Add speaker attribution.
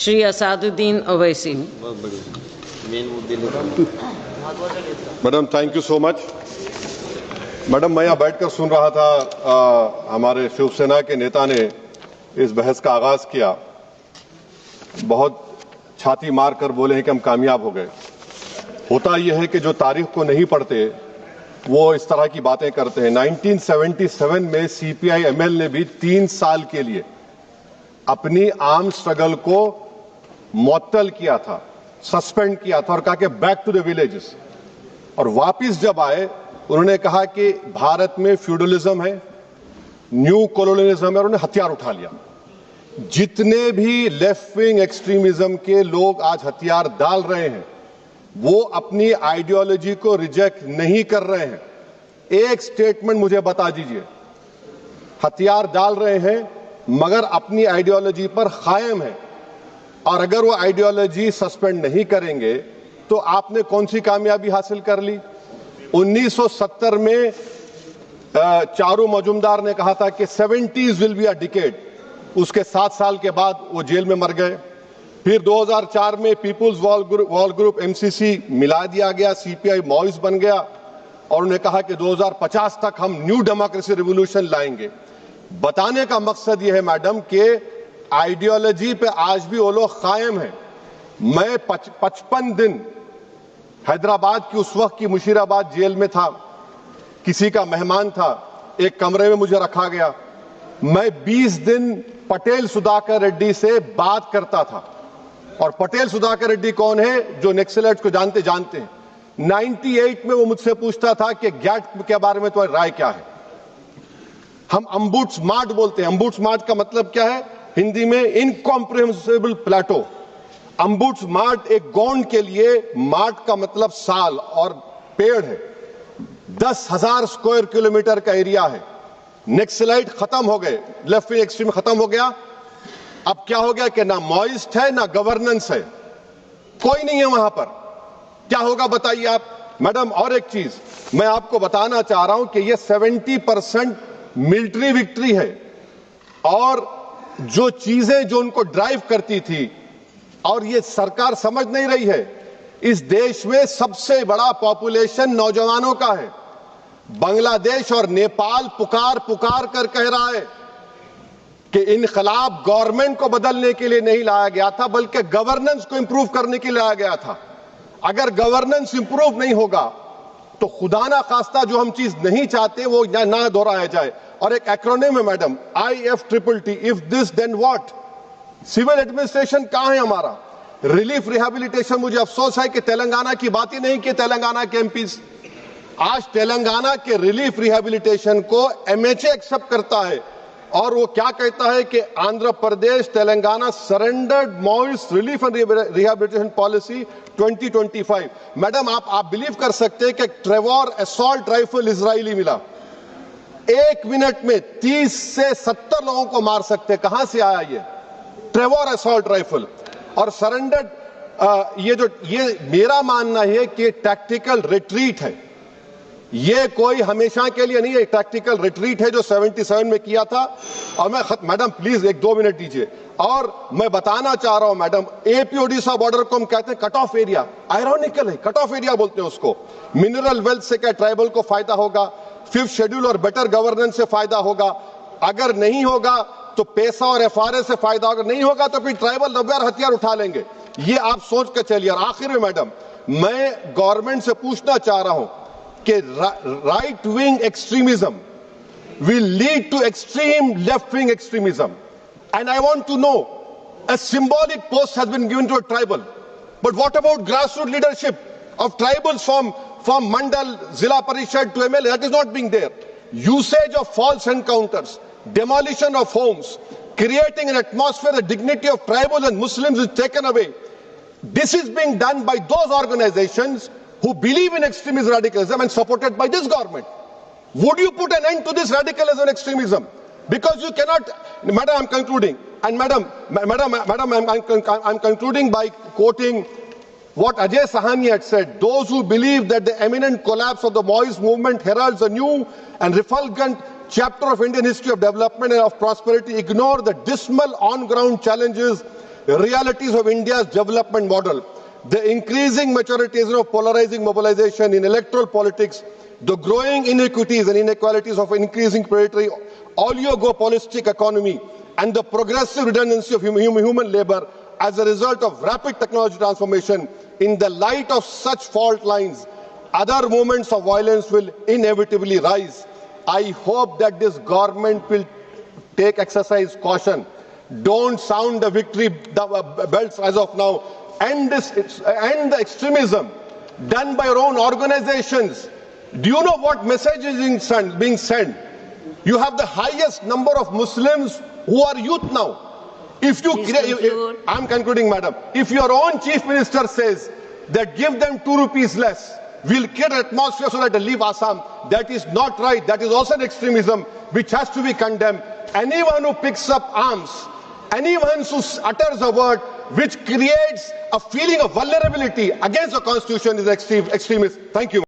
Speaker 1: Shri Asaduddin Owaisi.
Speaker 2: Madam, thank you so much. Madam, मैं यहाँ बैठकर सुन रहा था, हमारे शिवसेना के नेता ने इस बहस का आगाज किया, बहुत छाती मार कर बोले हैं कि हम कामयाब हो गए। होता यह है कि जो तारीख को नहीं पढ़ते वो इस तरह की बातें करते हैं। 1977 में सीपीआई एमएल ने भी 3 साल के लिए अपनी आर्म स्ट्रगल को मुअत्तल किया था, सस्पेंड किया था और कहा कि बैक टू द विलेजेस। और वापिस जब आए उन्होंने कहा कि भारत में फ्यूडलिज्म है, न्यू कॉलोनियलिज्म है, और उन्होंने हथियार उठा लिया। जितने भी लेफ्ट विंग एक्सट्रीमिज्म के लोग आज हथियार डाल रहे हैं वो अपनी आइडियोलॉजी को रिजेक्ट नहीं कर रहे हैं। एक स्टेटमेंट मुझे बता दीजिए, हथियार डाल रहे हैं मगर अपनी आइडियोलॉजी पर कायम है, और अगर वो आइडियोलॉजी सस्पेंड नहीं करेंगे तो आपने कौन सी कामयाबी हासिल कर ली? 1970 में चारू मजुमदार ने कहा था कि 70s will be a decade, उसके 7 साल के बाद वो जेल में मर गए। फिर 2004 में पीपुल्स वॉर ग्रुप एमसीसी मिला दिया गया, सीपीआई माओइस्ट बन गया, और उन्होंने कहा कि 2050 तक हम न्यू डेमोक्रेसी रिवॉल्यूशन लाएंगे। बताने का मकसद यह है मैडम कि आइडियोलॉजी पे आज भी वो लोग कायम है। मैं 55 दिन हैदराबाद की उस वक्त की मुशीराबाद जेल में था, किसी का मेहमान था, एक कमरे में मुझे रखा गया। मैं 20 दिन पटेल सुधाकर रेड्डी से बात करता था, और पटेल सुधाकर रेड्डी कौन है? जो नक्सलाइट्स को जानते हैं। 98 में वो मुझसे पूछता था कि गैट के बारे में तुम्हारी राय क्या है। हम अम्बुड्समार्ट बोलते हैं। अम्बुड्समार्ट का मतलब क्या है हिंदी में? इनकॉम्प्रिहेंसिबल प्लेटो। अम्बुड्समार्ट एक गोंड के लिए मार्ट का मतलब साल और पेड़ है। 10,000 स्क्वायर किलोमीटर का एरिया है। नक्सलाइट खत्म हो गए, लेफ्ट विंग एक्सट्रीम खत्म हो गया। अब क्या हो गया कि ना माओइस्ट है ना गवर्नेंस है, कोई नहीं है वहां पर। क्या होगा बताइए आप? मैडम, और एक चीज मैं आपको बताना चाह रहा हूं कि ये 70% मिलिट्री विक्ट्री है, और जो चीजें जो उनको ड्राइव करती थी, और ये सरकार समझ नहीं रही है, इस देश में सबसे बड़ा पॉपुलेशन नौजवानों का है। बांग्लादेश और नेपाल पुकार कर कह रहा है कि इनकलाब गवर्नमेंट को बदलने के लिए नहीं लाया गया था, बल्कि गवर्नेंस को इंप्रूव करने के लिए लाया गया था। अगर गवर्नेंस इंप्रूव नहीं होगा तो खुदा ना खास्ता जो हम चीज नहीं चाहते वो ना दोहराया जाए। और एक एक्रोनिम है madam, IFTTT, if this then what. Civil administration कहां है हमारा? Relief rehabilitation. मुझे अफसोस है कि तेलंगाना की बात ही नहीं की तेलंगाना के एमपीज। आज तेलंगाना के रिलीफ रिहेबिलिटेशन को MHA एक्सेप्ट करता है, और वो क्या कहता है कि Andhra Pradesh Telangana surrendered Maoist relief and rehabilitation policy 2025। Madam, आप बिलीव कर सकते हैं कि ट्रेवोर असॉल्ट राइफल इजरायली मिला, 1 मिनट में 30 से 70 लोगों को मार सकते। कहां से आया ये ट्रेवोर असॉल्ट राइफल? और सरेंडर्ड ये मेरा मानना है कि टैक्टिकल रिट्रीट है, ये कोई हमेशा के लिए नहीं है। टैक्टिकल रिट्रीट है जो 77 में किया था। और मैं मैडम प्लीज 1-2 मिनट दीजिए, और मैं बताना चाह रहा हूं मैडम, AP ओडिशा बॉर्डर को हम कहते हैं कट ऑफ एरिया। आयरॉनिकल है, कट ऑफ एरिया बोलते हैं उसको। मिनरल वेल्थ से क्या ट्राइबल को फायदा होगा? 5th शेड्यूल और बेटर गवर्नेंस से फायदा होगा। अगर नहीं होगा तो पैसा और FRA से फायदा होगा, नहीं होगा तो फिर ट्राइबल रबर हथियार उठा लेंगे। ये आप सोच कर चलिए। और आखिर में मैडम, मैं गवर्नमेंट से पूछना चाह रहा हूं कि right wing extremism will lead to extreme left wing extremism, and I want to know, a symbolic post has been given to a tribal, but what about grassroots leadership of tribals from mandal, zilla parishad to MLA? That is not being there. Usage of false encounters, demolition of homes, creating an atmosphere the dignity of tribals and Muslims is taken away. This is being done by those organizations who believe in extremist radicalism and supported by this government. Would you put an end to this radicalism and extremism? Because you cannot, madam, I'm concluding, and madam, I'm concluding by quoting what Ajay Sahani had said. Those who believe that the imminent collapse of the Maoist movement heralds a new and refulgent chapter of Indian history of development and of prosperity ignore the dismal on-ground challenges realities of India's development model. The increasing maturation of polarizing mobilization in electoral politics, the growing inequities and inequalities of increasing predatory oligopolistic economy, and the progressive redundancy of human labor as a result of rapid technology transformation. In the light of such fault lines, other moments of violence will inevitably rise. I hope that this government will exercise caution. Don't sound the victory bells as of now. End the extremism done by your own organizations. Do you know what message is being sent? You have the highest number of Muslims who are youth now. If you I'm concluding, madam. If your own chief minister says that give them 2 rupees less, we'll create an atmosphere so that they leave Assam, that is not right. That is also an extremism which has to be condemned. Anyone who picks up arms, anyone who utters a word which creates a feeling of vulnerability against the constitution is extremist. Thank you.